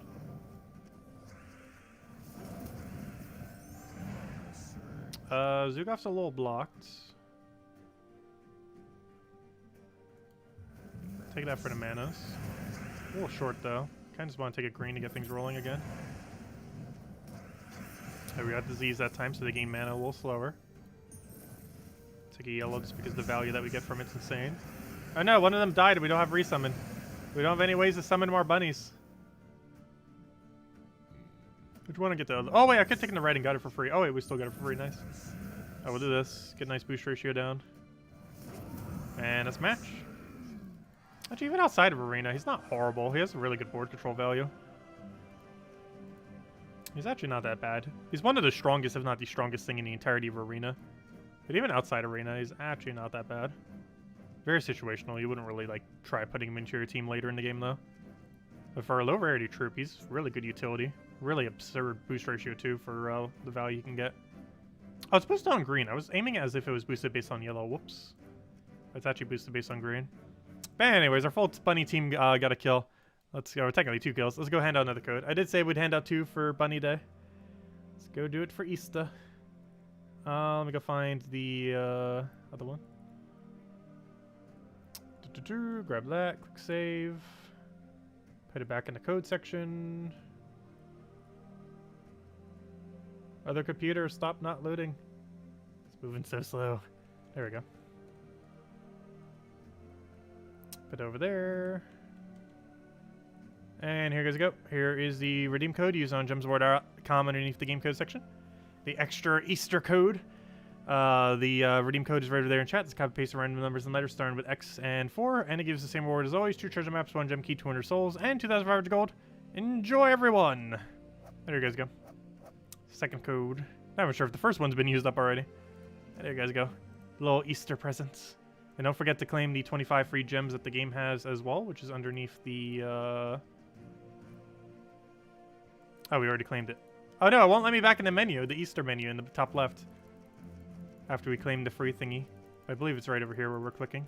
Zugoff's a little blocked. Take that for the manas. A little short though. Kinda just want to take a green to get things rolling again. Okay, we got disease that time, so they gain mana a little slower. Take a yellow just because the value that we get from it's insane. Oh no, one of them died and we don't have resummon. We don't have any ways to summon more bunnies. Which one to get the other? Oh wait, I could take the red and got it for free. Oh wait, we still got it for free, nice. I will do this. Get a nice boost ratio down. And let's match. Actually, even outside of Arena, he's not horrible. He has a really good board control value. He's actually not that bad. He's one of the strongest, if not the strongest thing in the entirety of Arena. But even outside Arena, he's actually not that bad. Very situational. You wouldn't really, like, try putting him into your team later in the game, though. But for a low rarity troop, he's really good utility. Really absurd boost ratio, too, for the value you can get. Oh, it's boosted on green. I was aiming as if it was boosted based on yellow. Whoops. It's actually boosted based on green. But anyways, our full bunny team got a kill. Let's go. Technically 2 kills. Let's go hand out another code. I did say we'd hand out 2 for Bunny Day. Let's go do it for Easter. Let me go find the other one. Grab that. Quick save. Put it back in the code section. Other computer, stop not loading. It's moving so slow. There we go. Put it over there. And here goes go. Here is the redeem code used on gemsboard.com underneath the game code section. The extra Easter code. The redeem code is right over there in chat. It's copy paste random numbers and letters starting with X and 4. And it gives the same reward as always. 2 treasure maps, 1 gem key, 200 souls, and 2,500 gold. Enjoy, everyone. There you guys go. Second code. Not even sure if the first one's been used up already. There you guys go. Little Easter presents. And don't forget to claim the 25 free gems that the game has as well, which is underneath the Oh, we already claimed it. Oh no, it won't let me back in the menu, the Easter menu in the top left. After we claim the free thingy. I believe it's right over here where we're clicking.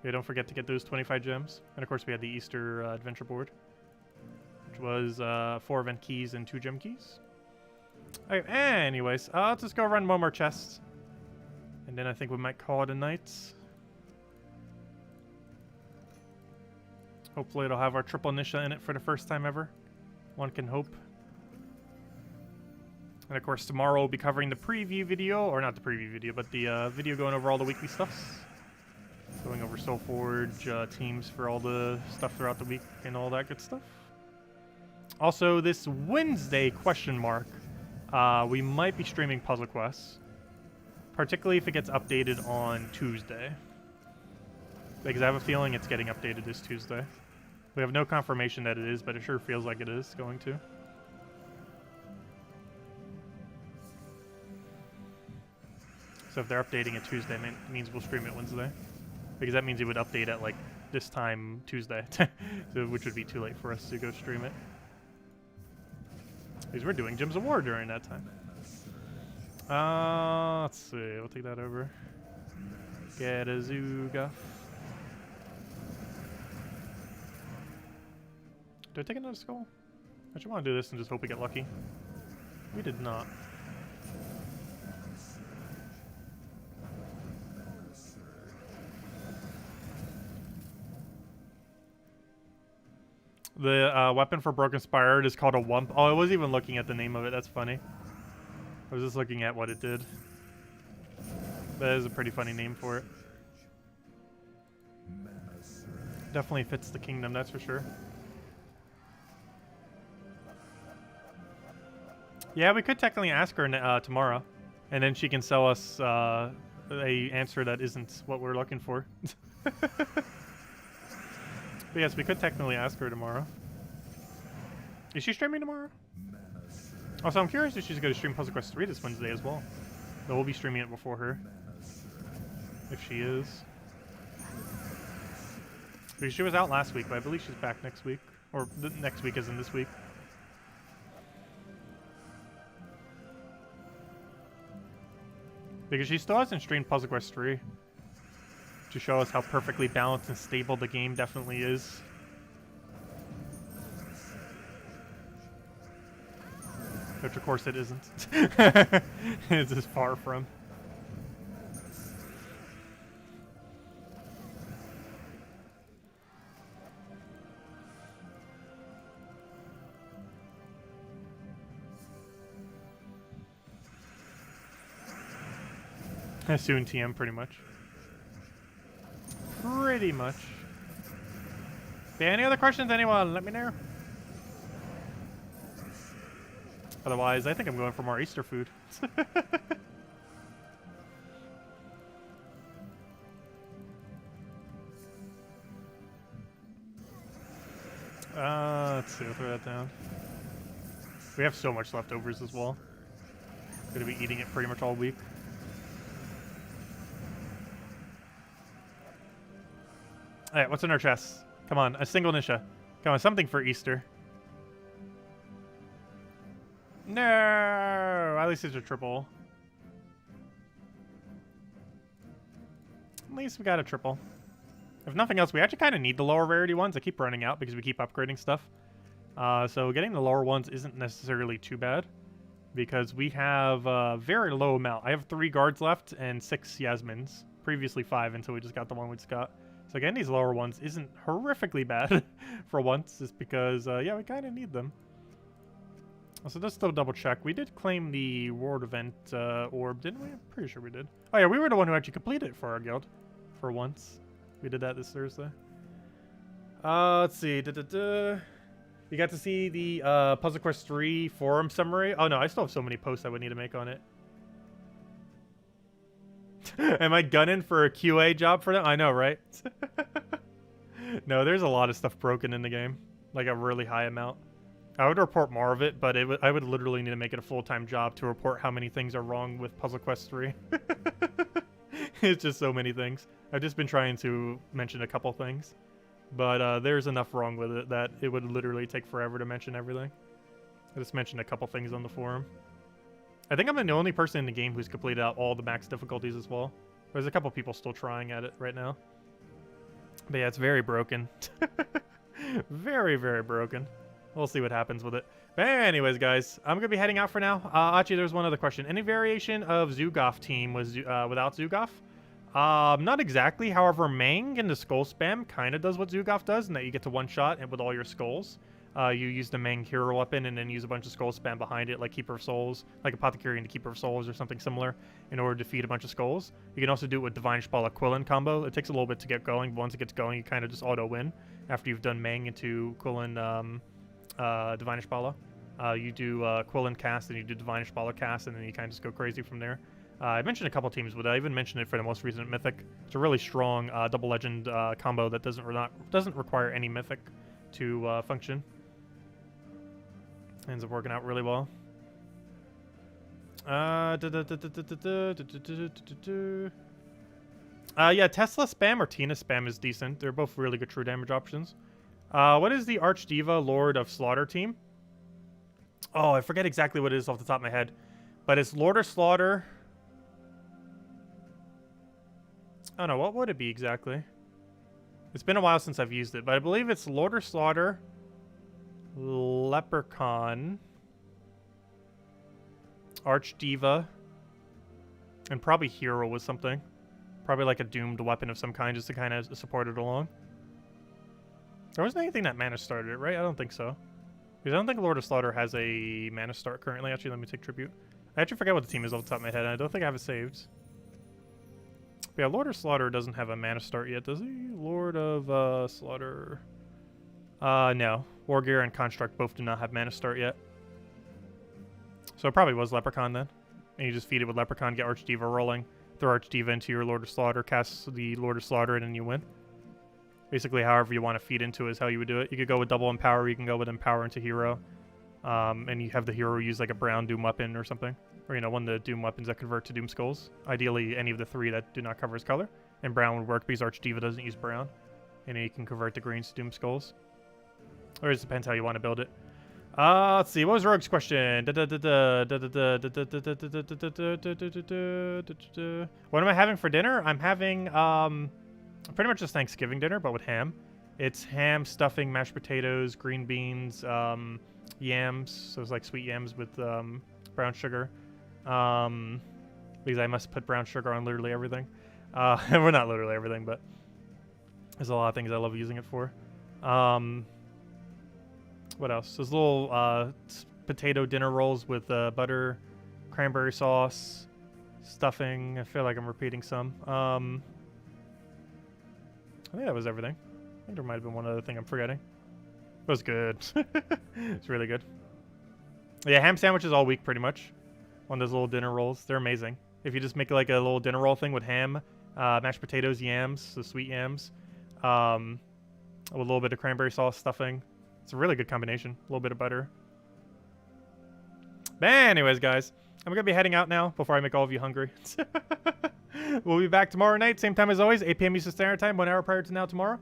Yeah, don't forget to get those 25 gems. And of course we had the Easter adventure board, which was 4 event keys and 2 gem keys. Okay, anyways, let's just go run one more chest. And then I think we might call it a night. Hopefully it'll have our triple Nisha in it for the first time ever. One can hope. And of course tomorrow we'll be covering the preview video, or not the preview video, but the video going over all the weekly stuffs. Going over Soulforge, teams for all the stuff throughout the week and all that good stuff. Also this Wednesday, we might be streaming Puzzle Quests. Particularly if it gets updated on Tuesday. Because I have a feeling it's getting updated this Tuesday. We have no confirmation that it is, but it sure feels like it is going to. So if they're updating it Tuesday, it means we'll stream it Wednesday. Because that means it would update at like this time Tuesday. So, which would be too late for us to go stream it. Because we're doing Gems of War during that time. Let's see. We'll take that over. Get a Zuga. Did I take another skull? I just want to do this and just hope we get lucky. We did not. The weapon for Broken Spire is called a Wump. Oh, I was even looking at the name of it. That's funny. I was just looking at what it did. That is a pretty funny name for it. Definitely fits the kingdom, that's for sure. Yeah, we could technically ask her tomorrow. And then she can sell us a answer that isn't what we're looking for. But yes, we could technically ask her tomorrow. Is she streaming tomorrow? Also, I'm curious if she's going to stream Puzzle Quest 3 this Wednesday as well. But we'll be streaming it before her. If she is. Because she was out last week, but I believe she's back next week. Or next week isn't this week. Because she still hasn't streamed Puzzle Quest 3. To show us how perfectly balanced and stable the game definitely is. Which of course it isn't. It's just far from. Soon TM pretty much. Pretty much. Any other questions, anyone? Let me know. Otherwise, I think I'm going for more Easter food. Let's see, we'll throw that down. We have so much leftovers as well. Gonna be eating it pretty much all week. Alright, what's in our chest? Come on, a single Nisha. Come on, something for Easter. No! At least it's a triple. At least we got a triple. If nothing else, we actually kind of need the lower rarity ones. I keep running out because we keep upgrading stuff. So getting the lower ones isn't necessarily too bad. Because we have a very low amount. I have 3 guards left and 6 Yasmins. Previously 5 until we just got the one we just got. So getting these lower ones isn't horrifically bad for once, just because, yeah, we kind of need them. So let's still double check. We did claim the world event orb, didn't we? I'm pretty sure we did. Oh yeah, we were the one who actually completed it for our guild, for once. We did that this Thursday. Let's see. You got to see the Puzzle Quest 3 forum summary? Oh no, I still have so many posts I would need to make on it. Am I gunning for a QA job for them? I know, right? No, there's a lot of stuff broken in the game. Like a really high amount. I would report more of it, but I would literally need to make it a full-time job to report how many things are wrong with Puzzle Quest 3. It's just so many things. I've just been trying to mention a couple things. But there's enough wrong with it that it would literally take forever to mention everything. I just mentioned a couple things on the forum. I think I'm the only person in the game who's completed out all the max difficulties as well. There's a couple people still trying at it right now. But yeah, it's very broken. Very, very broken. We'll see what happens with it. But anyways, guys, I'm going to be heading out for now. Actually, there's one other question. Any variation of Zoogoff team was without Zoogoff? Not exactly. However, Mang in the skull spam kind of does what Zoogoff does, in that you get to one-shot and with all your skulls. You use the Mang hero weapon and then use a bunch of skull spam behind it, like Keeper of Souls, like Apothecary into Keeper of Souls or something similar, in order to defeat a bunch of skulls. You can also do it with Divine Spala Quillen combo. It takes a little bit to get going, but once it gets going, you kind of just auto-win after you've done Mang into Quillen Divine Spala. You do Quillen cast, and you do Divine Spala cast, and then you kind of just go crazy from there. I mentioned a couple teams, but I even mentioned it for the most recent Mythic. It's a really strong double legend combo that doesn't require any Mythic to function. Ends up working out really well. Yeah, Tesla spam or Tina spam is decent. They're both really good true damage options. What is the Archdiva Lord of Slaughter team? Oh, I forget exactly what it is off the top of my head. But it's Lord of Slaughter. I don't know, what would it be exactly? It's been a while since I've used it, but I believe it's Lord of Slaughter, Leprechaun, Archdiva, and probably Hero was something. Probably like a doomed weapon of some kind just to kind of support it along. There wasn't anything that mana started it, right? I don't think so. Because I don't think Lord of Slaughter has a mana start currently. Actually, let me take tribute. I actually forget what the team is off the top of my head, and I don't think I have it saved. But yeah, Lord of Slaughter doesn't have a mana start yet, does he? Lord of Slaughter... no. Wargear and Construct both do not have mana start yet. So it probably was Leprechaun then. And you just feed it with Leprechaun, get Archdiva rolling, throw Archdiva into your Lord of Slaughter, cast the Lord of Slaughter, and then you win. Basically, however you want to feed into it is how you would do it. You could go with double Empower, you can go with Empower into Hero. And you have the Hero use like a brown Doom weapon or something. Or, you know, one of the Doom weapons that convert to Doom Skulls. Ideally, any of the three that do not cover his color. And brown would work because Archdiva doesn't use brown. And then you can convert the greens to Doom Skulls. Or it just depends how you want to build it. Let's see. What was Rogue's question? What am I having for dinner? I'm having pretty much just Thanksgiving dinner, but with ham. It's ham, stuffing, mashed potatoes, green beans, yams. So it's like sweet yams with brown sugar. Because I must put brown sugar on literally everything. We're not literally everything, but there's a lot of things I love using it for. What else? There's little potato dinner rolls with butter, cranberry sauce, stuffing. I feel like I'm repeating some. I think that was everything. I think there might have been one other thing I'm forgetting. It was good. It's really good. Yeah, ham sandwiches all week pretty much. One of those little dinner rolls. They're amazing. If you just make like a little dinner roll thing with ham, mashed potatoes, yams, the sweet yams, with a little bit of cranberry sauce, stuffing. It's a really good combination. A little bit of butter. But anyways, guys, I'm going to be heading out now before I make all of you hungry. We'll be back tomorrow night, same time as always, 8 p.m. Eastern Standard Time, 1 hour prior to now tomorrow.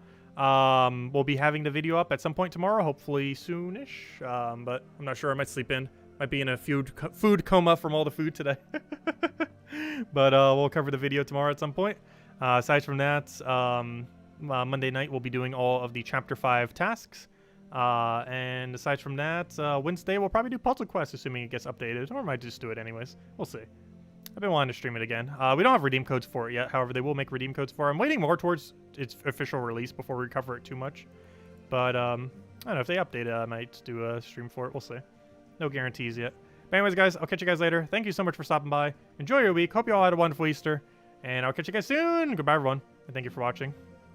We'll be having the video up at some point tomorrow, hopefully soonish. But I'm not sure. I might sleep in. Might be in a food coma from all the food today. But we'll cover the video tomorrow at some point. Aside from that, Monday night we'll be doing all of the Chapter 5 tasks. And aside from that, Wednesday we'll probably do Puzzle Quest, assuming it gets updated, or I might just do it anyways. We'll see. I've been wanting to stream it again. We don't have redeem codes for it yet. However, they will make redeem codes for it. I'm waiting more towards its official release before we cover it too much. But I don't know, if they update it, I might do a stream for it. We'll see. No guarantees yet. But anyways, guys, I'll catch you guys later. Thank you so much for stopping by. Enjoy your week. Hope you all had a wonderful Easter. And I'll catch you guys soon. Goodbye, everyone. And thank you for watching.